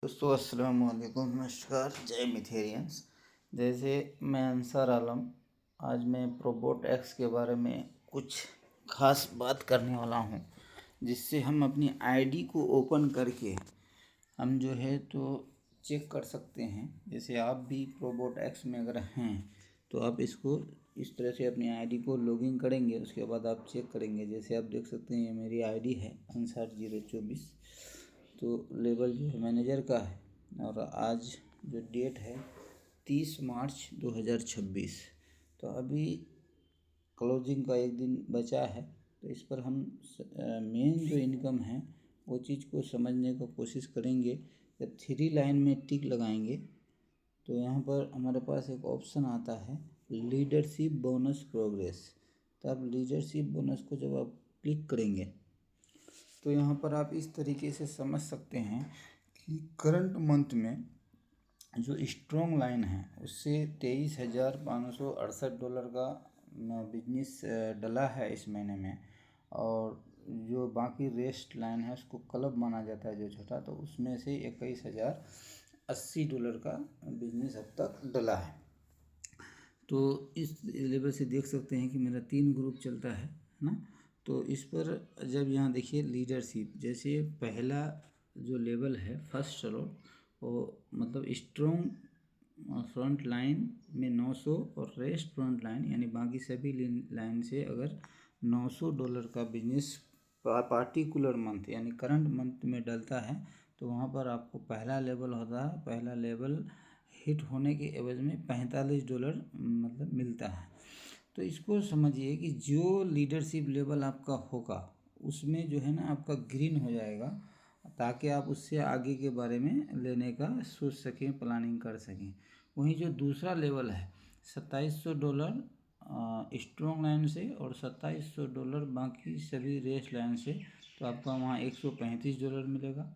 दोस्तों अस्सलाम वालेकुम, नमस्कार, जय मिथेरियंस। जैसे मैं अंसार आलम, आज मैं प्रोबोट एक्स के बारे में कुछ ख़ास बात करने वाला हूं, जिससे हम अपनी आईडी को ओपन करके हम जो है तो चेक कर सकते हैं। जैसे आप भी प्रोबोट एक्स में अगर हैं तो आप इसको इस तरह से अपनी आईडी को लॉगिन करेंगे, उसके बाद आप चेक करेंगे। जैसे आप देख सकते हैं, ये मेरी आईडी है अंसार 024। तो लेवल जो है मैनेजर का है और आज जो डेट है 30 मार्च 2026। तो अभी क्लोजिंग का एक दिन बचा है, तो इस पर हम मेन जो इनकम है वो चीज़ को समझने का कोशिश करेंगे। जब 3 लाइन में टिक लगाएंगे तो यहाँ पर हमारे पास एक ऑप्शन आता है लीडरशिप बोनस प्रोग्रेस। तो आप लीडरशिप बोनस को जब आप क्लिक करेंगे तो यहाँ पर आप इस तरीके से समझ सकते हैं कि करंट मंथ में जो स्ट्रॉन्ग लाइन है उससे $23,568 का बिजनेस डला है इस महीने में। और जो बाकी रेस्ट लाइन है उसको क्लब माना जाता है जो छोटा, तो उसमें से $21,080 का बिजनेस अब तक डला है। तो इस लेवल से देख सकते हैं कि मेरा 3 ग्रुप चलता है ना। तो इस पर जब यहाँ देखिए लीडरशिप, जैसे पहला जो लेवल है फर्स्ट चलो वो मतलब स्ट्रॉन्ग फ्रंट लाइन में 900 और रेस्ट फ्रंट लाइन यानी बाकी सभी लाइन से अगर $900 का बिजनेस पार्टिकुलर मंथ यानी करंट मंथ में डलता है तो वहाँ पर आपको पहला लेवल होता है। पहला लेवल हिट होने के एवज में $45 मतलब मिलता है। तो इसको समझिए कि जो लीडरशिप लेवल आपका होगा उसमें जो है ना आपका ग्रीन हो जाएगा, ताकि आप उससे आगे के बारे में लेने का सोच सकें, प्लानिंग कर सकें। वहीं जो दूसरा लेवल है $2700 स्ट्रॉन्ग लाइन से और $2700 बाकी सभी रेस्ट लाइन से, तो आपका वहाँ $135 मिलेगा।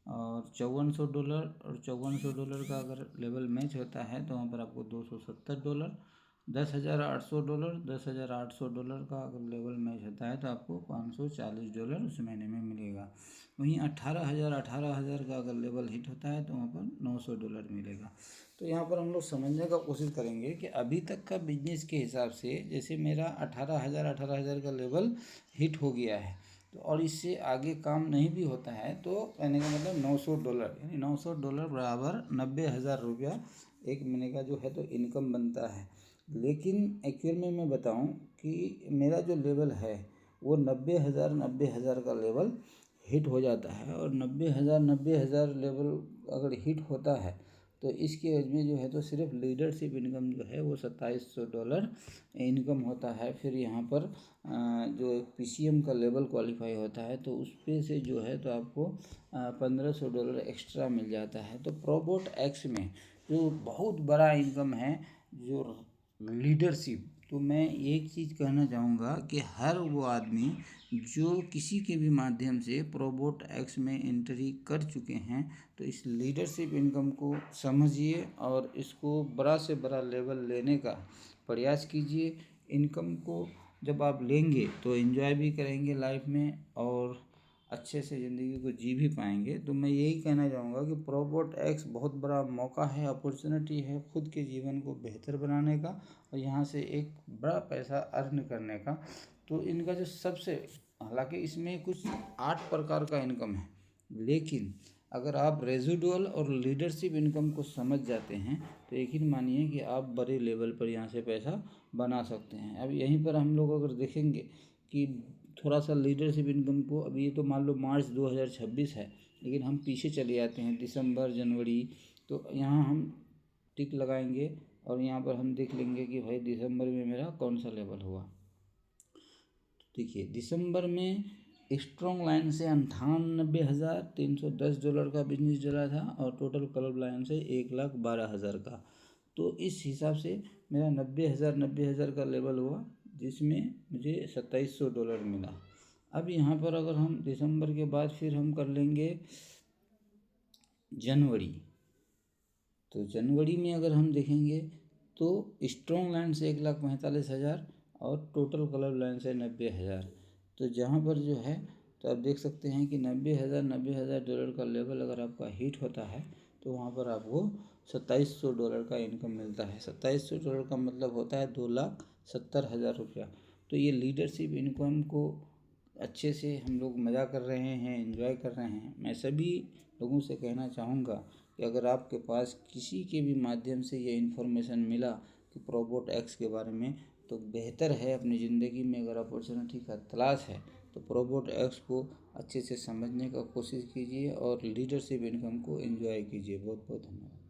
और $5400 और $5400 का अगर लेवल मैच होता है तो वहाँ पर आपको $270। $10,800 $10,800 का अगर लेवल मैच होता है तो आपको $540 उस महीने में मिलेगा। वहीं 18,000 का अगर लेवल हिट होता है तो वहाँ पर $900 मिलेगा। तो यहाँ पर हम लोग समझने का कोशिश करेंगे कि अभी तक का बिजनेस के हिसाब से जैसे मेरा 18,000 का लेवल हिट हो गया है, तो और इससे आगे काम नहीं भी होता है तो कहने का मतलब $900 यानी $900 बराबर 90,000 रुपया एक महीने का जो है तो इनकम बनता है। लेकिन एक्चुअल में मैं बताऊं कि मेरा जो लेवल है वो 90,000 का लेवल हिट हो जाता है। और 90,000 लेवल अगर हिट होता है तो इसके एज में जो है तो सिर्फ लीडरशिप इनकम जो है वो $2700 इनकम होता है। फिर यहाँ पर जो एक PCM का लेवल क्वालिफाई होता है तो उस पे से जो है तो आपको $1500 एक्स्ट्रा मिल जाता है। तो प्रोबोट एक्स में जो बहुत बड़ा इनकम है जो लीडरशिप, तो मैं एक चीज़ कहना चाहूँगा कि हर वो आदमी जो किसी के भी माध्यम से प्रोबोट एक्स में एंट्री कर चुके हैं तो इस लीडरशिप इनकम को समझिए और इसको बड़ा से बड़ा लेवल लेने का प्रयास कीजिए। इनकम को जब आप लेंगे तो एंजॉय भी करेंगे लाइफ में और अच्छे से ज़िंदगी को जी भी पाएंगे। तो मैं यही कहना चाहूँगा कि प्रोबोट एक्स बहुत बड़ा मौका है, अपॉर्चुनिटी है खुद के जीवन को बेहतर बनाने का और यहाँ से एक बड़ा पैसा अर्न करने का। तो इनका जो सबसे, हालांकि इसमें कुछ 8 प्रकार का इनकम है, लेकिन अगर आप रेजिडुअल और लीडरशिप इनकम को समझ जाते हैं तो यकीन मानिए कि आप बड़े लेवल पर यहाँ से पैसा बना सकते हैं। अब यहीं पर हम लोग अगर देखेंगे कि थोड़ा सा लीडरशिप इनकम को, अभी ये तो मान लो मार्च 2026 है, लेकिन हम पीछे चले जाते हैं दिसंबर जनवरी, तो यहाँ हम टिक लगाएंगे और यहाँ पर हम देख लेंगे कि भाई दिसंबर में मेरा कौन सा लेवल हुआ। देखिए दिसंबर में स्ट्रॉन्ग लाइन से $98,310 का बिजनेस चला था और टोटल क्लब लाइन से 1,12,000 का। तो इस हिसाब से मेरा 90,000 का लेवल हुआ जिसमें मुझे $2700 मिला। अब यहाँ पर अगर हम दिसंबर के बाद फिर हम कर लेंगे जनवरी, तो जनवरी में अगर हम देखेंगे तो स्ट्रॉन्ग लाइन से 1,45,000 और टोटल क्लब लाइन से 90,000। तो जहाँ पर जो है तो आप देख सकते हैं कि 90,000 डॉलर का लेवल अगर आपका हिट होता है तो वहाँ पर आपको $2700 का इनकम मिलता है। $2700 का मतलब होता है 2,70,000 रुपया। तो ये लीडरशिप इनकम को अच्छे से हम लोग मज़ा कर रहे हैं, एंजॉय कर रहे हैं। मैं सभी लोगों से कहना चाहूँगा कि अगर आपके पास किसी के भी माध्यम से ये इन्फॉर्मेशन मिला कि प्रोबोट एक्स के बारे में, तो बेहतर है अपनी ज़िंदगी में अगर अपॉर्चुनिटी का तलाश है तो प्रोबोट एक्स को अच्छे से समझने का कोशिश कीजिए और लीडरशिप इनकम को एंजॉय कीजिए। बहुत बहुत धन्यवाद।